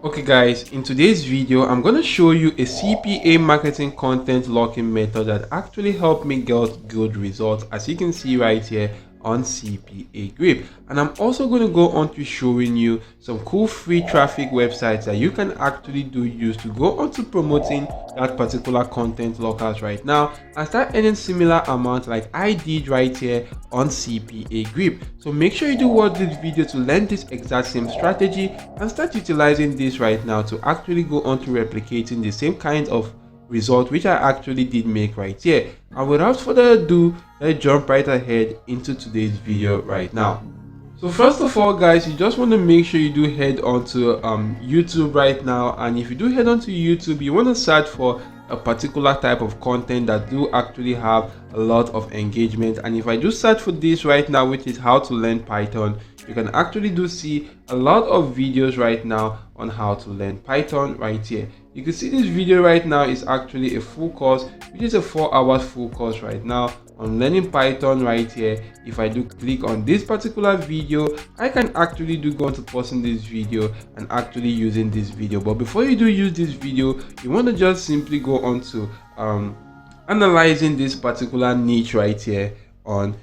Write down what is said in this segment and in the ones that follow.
Okay guys, in today's video I'm going to show you a CPA marketing content locking method that actually helped me get good results, as you can see right here on Cpagrip. And I'm also going to go on to showing you some cool free traffic websites that you can actually use to go on to promoting that particular content lockers right now and start earning similar amount like I did right here on Cpagrip. So make sure you do watch this video to learn this exact same strategy and start utilizing this right now to actually go on to replicating the same kind of result which I actually did make right here. And without further ado, let's jump right ahead into today's video right now. So first of all guys, you just want to make sure you do head onto YouTube right now, and if you do head onto YouTube, you want to search for a particular type of content that do actually have a lot of engagement. And if I do search for this right now, which is how to learn Python, you can actually do see a lot of videos right now on how to learn Python right here. You can see this video right now is actually a full course, which is a 4-hour full course right now on learning Python right here. If I do click on this particular video, I can actually do go on to pausing this video and actually using this video. But before you do use this video, you want to just simply go on to analyzing this particular niche right here on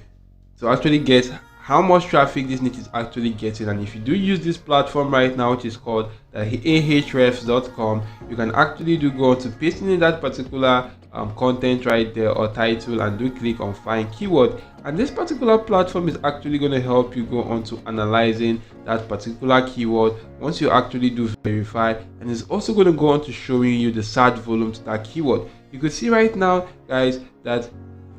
to actually get how much traffic this niche is actually getting. And if you do use this platform right now, which is called ahrefs.com, you can actually do go on to pasting in that particular content right there or title and do click on find keyword. And this particular platform is actually going to help you go on to analyzing that particular keyword once you actually do verify, and it's also going to go on to showing you the search volume to that keyword. You can see right now guys that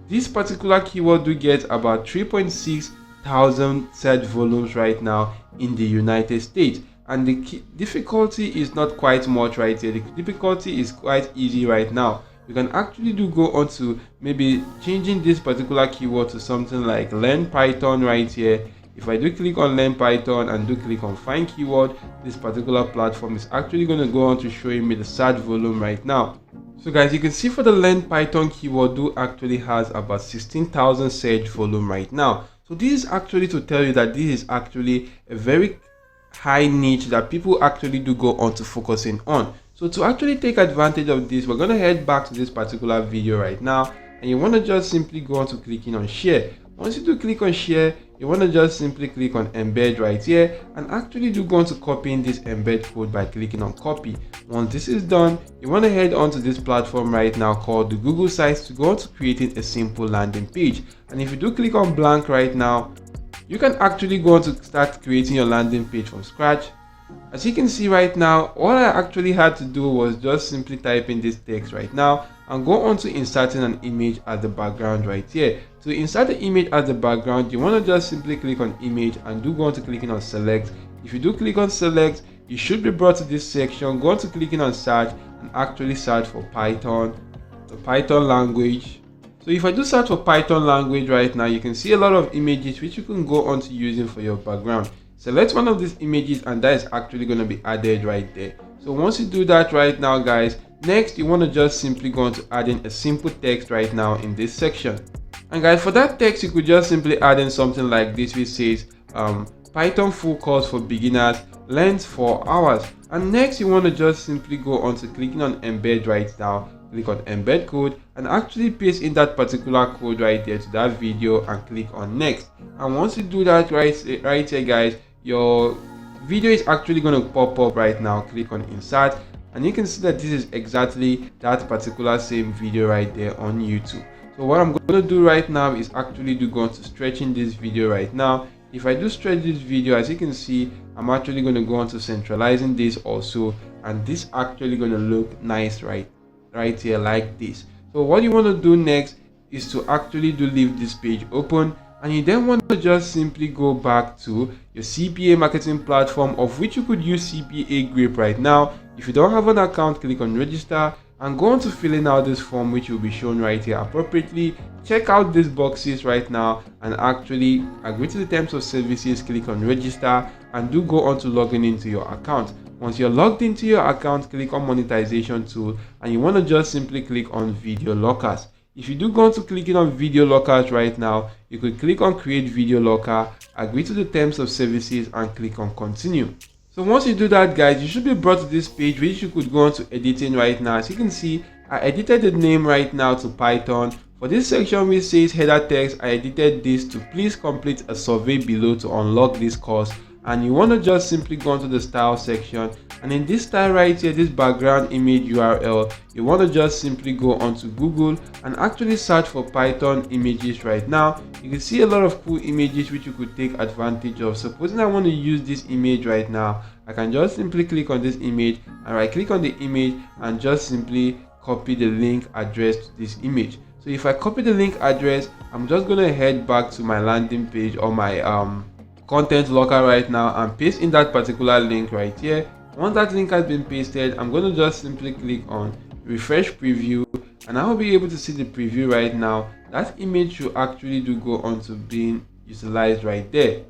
this particular keyword do get about 3.6 thousand search volumes right now in the United States, and the difficulty is not quite much right here. The difficulty is quite easy right now. You can actually do go on to maybe changing this particular keyword to something like learn Python right here. If I do click on learn Python and do click on find keyword, this particular platform is actually going to go on to showing me the search volume right now. So guys, you can see for the learn Python keyword do actually has about 16,000 search volume right now. So this is actually to tell you that this is actually a very high niche that people actually do go on to focusing on. So to actually take advantage of this, we're going to head back to this particular video right now, and you want to just simply go on to clicking on share. Once you do click on share, you want to just simply click on embed right here and actually do go on to copying this embed code by clicking on copy. Once this is done, you want to head onto this platform right now called the Google Sites to go on to creating a simple landing page. And if you do click on blank right now, you can actually go on to start creating your landing page from scratch. As you can see right now, all I actually had to do was just simply type in this text right now and go on to inserting an image as the background right here. To insert the image as the background, you want to just simply click on image and do go on to clicking on select. If you do click on select, you should be brought to this section. Go on to clicking on search and actually search for Python, the Python language. So if I do search for Python language right now, you can see a lot of images which you can go on to using for your background. Select one of these images and that is actually going to be added right there. So once you do that right now guys, next you want to just simply go on to add in a simple text right now in this section. And guys, for that text you could just simply add in something like this which says Python full course for beginners, length 4 hours. And next you want to just simply go on to clicking on embed right now, click on embed code and actually paste in that particular code right there to that video and click on next. And once you do that right here guys, your video is actually going to pop up right now. Click on insert and you can see that this is exactly that particular same video right there on YouTube. So what I'm going to do right now is actually do go on to stretching this video right now. If I do stretch this video, as you can see, I'm actually going to go on to centralizing this also, and this actually going to look nice right here like this. So what you want to do next is to actually do leave this page open, and you then want to just simply go back to your CPA marketing platform, of which you could use Cpagrip right now. If you don't have an account, click on register and go on to filling out this form which will be shown right here appropriately. Check out these boxes right now and actually agree to the terms of services. Click on register and do go on to logging into your account. Once you're logged into your account, click on monetization tool and you want to just simply click on video lockers. If you do go on to clicking on video lockers right now, you could click on create video locker, agree to the terms of services and click on continue. So once you do that, guys, you should be brought to this page which you could go on to editing right now. As you can see, I edited the name right now to Python. For this section which says header text, I edited this to please complete a survey below to unlock this course. And you want to just simply go into the style section, and in this style right here, this background image URL, you want to just simply go onto Google and actually search for Python images. Right now you can see a lot of cool images which you could take advantage of. Supposing I want to use this image right now, I can just simply click on this image and right click on the image and just simply copy the link address to this image. So if I copy the link address, I'm just going to head back to my landing page or my content locker right now and paste in that particular link right here. Once that link has been pasted, I'm going to just simply click on refresh preview, and I will be able to see the preview right now. That image should actually do go on to being utilized right there.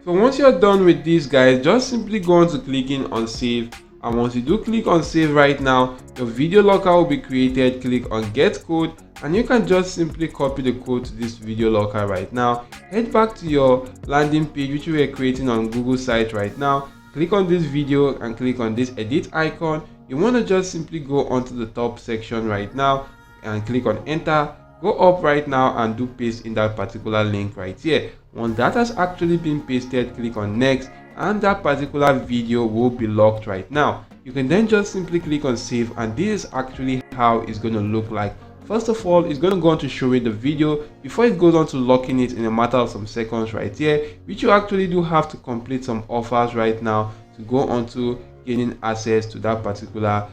So once you're done with this, guys, just simply go on to clicking on save, and once you do click on save right now, your video locker will be created. Click on get code, and you can just simply copy the code to this video locker right now. Head back to your landing page which you were creating on Google site right now. Click on this video and click on this edit icon. You want to just simply go onto the top section right now and click on enter. Go up right now and do paste in that particular link right here. Once that has actually been pasted, click on next, and that particular video will be locked right now. You can then just simply click on save, and this is actually how it's going to look like. First of all, it's going to go on to showing the video before it goes on to locking it in a matter of some seconds right here, which you actually do have to complete some offers right now to go on to gaining access to that particular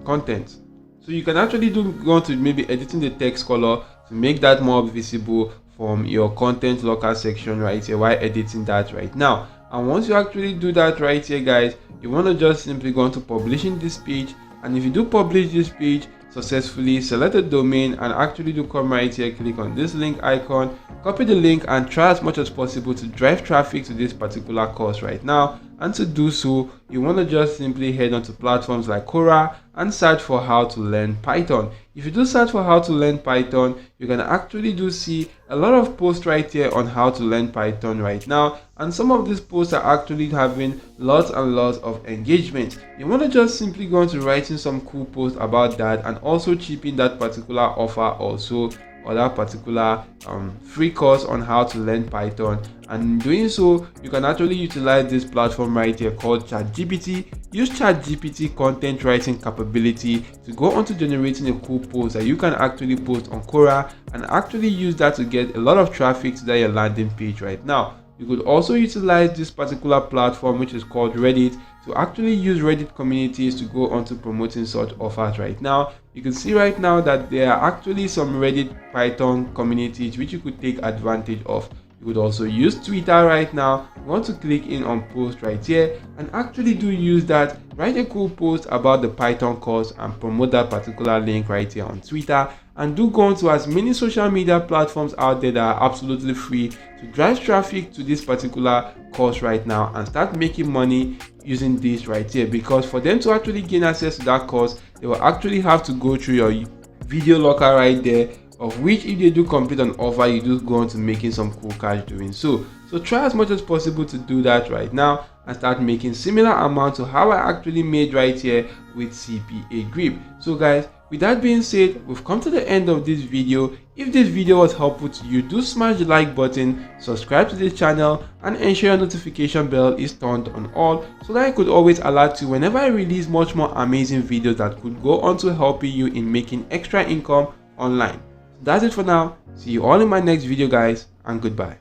content. So you can actually go on to maybe editing the text color to make that more visible from your content locker section right here while editing that right now. And once you actually do that right here, guys, you want to just simply go on to publishing this page, and if you do publish this page successfully, select a domain and actually do come right here, click on this link icon, copy the link and try as much as possible to drive traffic to this particular course right now. And to do so, you want to just simply head onto platforms like Quora and search for how to learn Python. If you do search for how to learn Python, you can actually do see a lot of posts right here on how to learn Python right now, and some of these posts are actually having lots and lots of engagement. You want to just simply go into writing some cool posts about that and also chip in that particular offer also, or that particular free course on how to learn Python. And in doing so, you can actually utilize this platform right here called ChatGPT. Use ChatGPT content writing capability to go on to generating a cool post that you can actually post on Quora and actually use that to get a lot of traffic to your landing page right now. You could also utilize this particular platform which is called Reddit to actually use Reddit communities to go on to promoting such offers right now. You can see right now that there are actually some Reddit Python communities which you could take advantage of. You could also use Twitter right now. You want to click in on post right here and actually do use that. Write a cool post about the Python course and promote that particular link right here on Twitter. And do go on to as many social media platforms out there that are absolutely free to drive traffic to this particular course right now and start making money using this right here. Because for them to actually gain access to that course, they will actually have to go through your video locker right there, of which if they do complete an offer, you do go on to making some cool cash doing so. So try as much as possible to do that right now and start making similar amount to how I actually made right here with Cpagrip. So guys, with that being said, we've come to the end of this video. If this video was helpful to you, do smash the like button, subscribe to this channel, and ensure your notification bell is turned on all so that I could always alert you whenever I release much more amazing videos that could go on to helping you in making extra income online. That's it for now. See you all in my next video, guys, and goodbye.